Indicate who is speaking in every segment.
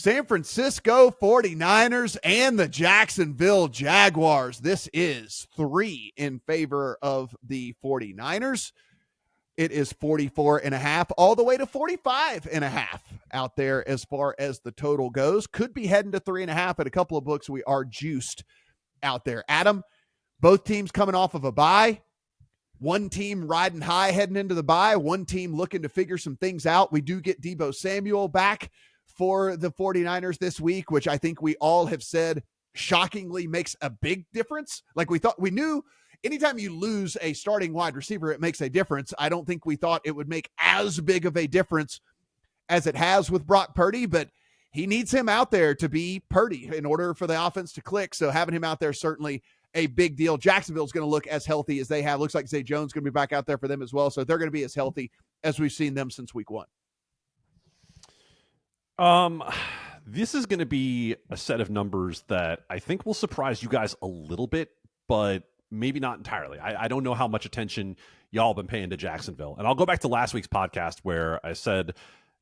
Speaker 1: San Francisco 49ers and the Jacksonville Jaguars. This is 3 in favor of the 49ers. It is 44.5 all the way to 45.5 out there as far as the total goes. Could be heading to 3.5 at a couple of books. We are juiced out there. Adam, both teams coming off of a bye. One team riding high heading into the bye. One team looking to figure some things out. We do get Deebo Samuel back for the 49ers this week, which I think we all have said shockingly makes a big difference. Like we knew anytime you lose a starting wide receiver, it makes a difference. I don't think we thought it would make as big of a difference as it has with Brock Purdy, but he needs him out there to be Purdy in order for the offense to click. So having him out there, certainly a big deal. Jacksonville's going to look as healthy as they have. Looks like Zay Jones going to be back out there for them as well. So they're going to be as healthy as we've seen them since week 1.
Speaker 2: This is going to be a set of numbers that I think will surprise you guys a little bit, but maybe not entirely. I don't know how much attention y'all have been paying to Jacksonville. And I'll go back to last week's podcast where I said,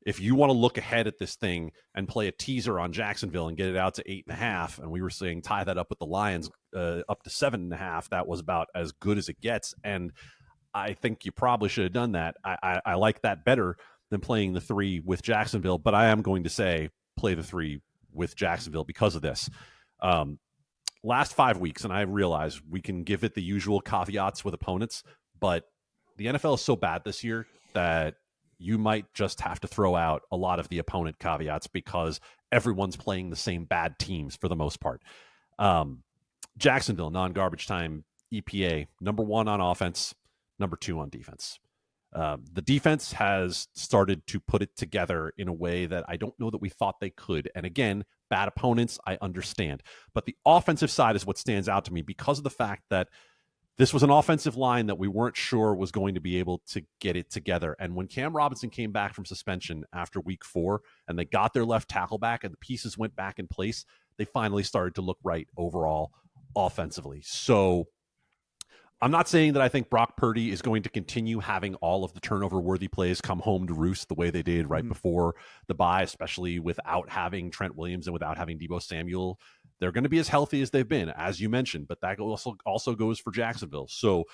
Speaker 2: if you want to look ahead at this thing and play a teaser on Jacksonville and get it out to 8.5, and we were saying tie that up with the Lions up to 7.5, that was about as good as it gets. And I think you probably should have done that. I like that better than playing the 3 with Jacksonville, but I am going to say play the 3 with Jacksonville because of this. Last 5 weeks, and I realize we can give it the usual caveats with opponents, but the NFL is so bad this year that you might just have to throw out a lot of the opponent caveats because everyone's playing the same bad teams for the most part. Jacksonville, non-garbage time EPA, number 1 on offense, number 2 on defense. The defense has started to put it together in a way that I don't know that we thought they could. And again, bad opponents, I understand. But the offensive side is what stands out to me because of the fact that this was an offensive line that we weren't sure was going to be able to get it together. And when Cam Robinson came back from suspension after week 4 and they got their left tackle back and the pieces went back in place, they finally started to look right overall offensively. So I'm not saying that I think Brock Purdy is going to continue having all of the turnover-worthy plays come home to roost the way they did right before the bye, especially without having Trent Williams and without having Deebo Samuel. They're going to be as healthy as they've been, as you mentioned, but that also goes for Jacksonville. So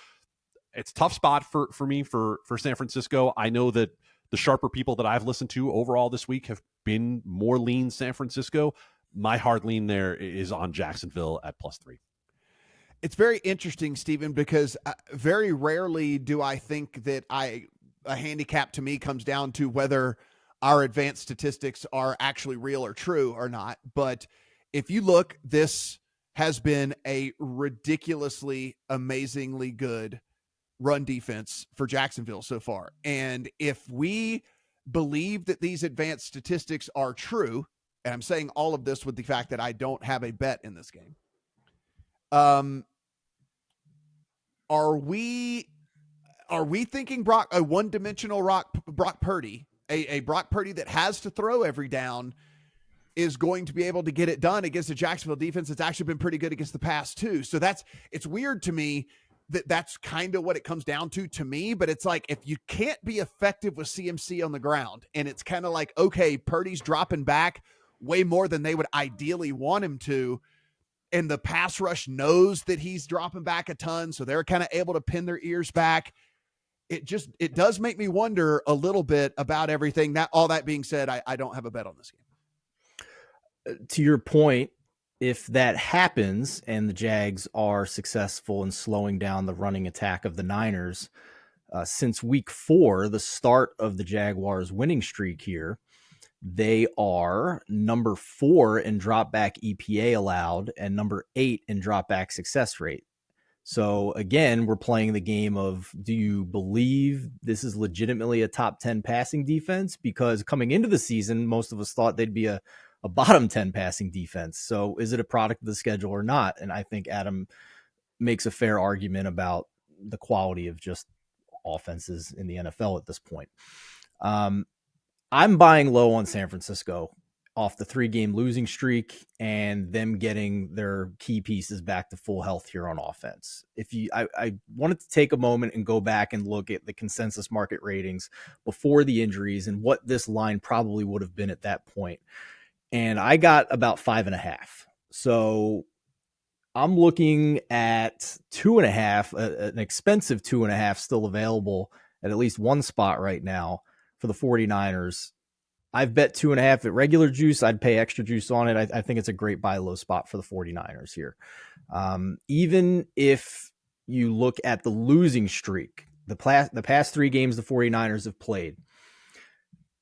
Speaker 2: it's a tough spot for me for San Francisco. I know that the sharper people that I've listened to overall this week have been more lean San Francisco. My hard lean there is on Jacksonville at +3.
Speaker 1: It's very interesting, Stephen, because very rarely do I think that a handicap to me comes down to whether our advanced statistics are actually real or true or not. But if you look, this has been a ridiculously, amazingly good run defense for Jacksonville so far. And if we believe that these advanced statistics are true, and I'm saying all of this with the fact that I don't have a bet in this game, are we thinking a one-dimensional Brock Purdy, a Brock Purdy that has to throw every down, is going to be able to get it done against the Jacksonville defense? It's actually been pretty good against the pass too. So it's weird to me that that's kind of what it comes down to me. But it's like, if you can't be effective with CMC on the ground, and it's kind of like, okay, Purdy's dropping back way more than they would ideally want him to, and the pass rush knows that he's dropping back a ton, so they're kind of able to pin their ears back. It does make me wonder a little bit about everything. That all that being said, I don't have a bet on this game.
Speaker 3: To your point, if that happens and the Jags are successful in slowing down the running attack of the Niners, since week 4, the start of the Jaguars winning streak here, they are number 4 in drop back EPA allowed and number 8 in drop back success rate. So again, we're playing the game of, do you believe this is legitimately a top 10 passing defense? Because coming into the season, most of us thought they'd be a bottom 10 passing defense. So is it a product of the schedule or not? And I think Adam makes a fair argument about the quality of just offenses in the NFL at this point. I'm buying low on San Francisco off the 3-game losing streak and them getting their key pieces back to full health here on offense. I wanted to take a moment and go back and look at the consensus market ratings before the injuries and what this line probably would have been at that point. and I got about 5.5. So I'm looking at 2.5, an expensive 2.5 still available at least one spot right now for the 49ers. I've bet 2.5 at regular juice. I'd pay extra juice on it. I think it's a great buy low spot for the 49ers here. Even if you look at the losing streak, the past 3 games the 49ers have played,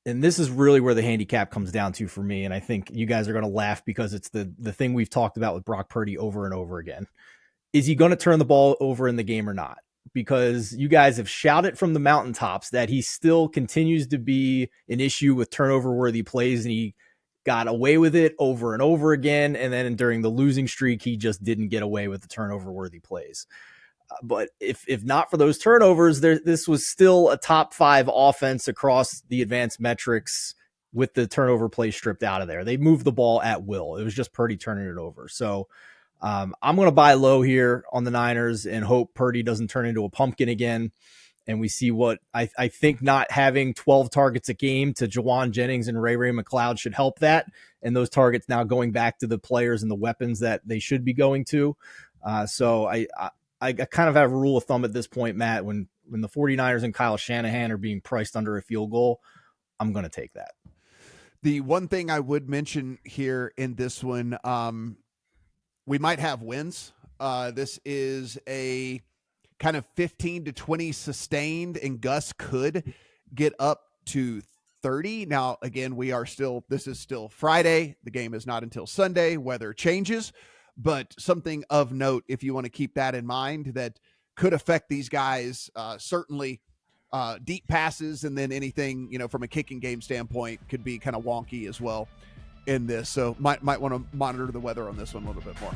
Speaker 3: and this is really where the handicap comes down to for me, and I think you guys are going to laugh because it's the thing we've talked about with Brock Purdy over and over again. Is he going to turn the ball over in the game or not? Because you guys have shouted from the mountaintops that he still continues to be an issue with turnover-worthy plays, and he got away with it over and over again, and then during the losing streak, he just didn't get away with the turnover-worthy plays. But if not for those turnovers, this was still a top 5 offense across the advanced metrics with the turnover play stripped out of there. They moved the ball at will. It was just Purdy turning it over. So I'm going to buy low here on the Niners and hope Purdy doesn't turn into a pumpkin again. And we see what I think not having 12 targets a game to Jawan Jennings and Ray McLeod should help that. And those targets now going back to the players and the weapons that they should be going to. So I kind of have a rule of thumb at this point, Matt, when the 49ers and Kyle Shanahan are being priced under a field goal, I'm going to take that.
Speaker 1: The one thing I would mention here in this one, we might have wins. This is a kind of 15 to 20 sustained, and Gus could get up to 30. Now, again, this is still Friday. The game is not until Sunday. Weather changes. But something of note, if you want to keep that in mind, that could affect these guys, certainly deep passes, and then anything, from a kicking game standpoint could be kind of wonky as well in this. So might want to monitor the weather on this one a little bit more.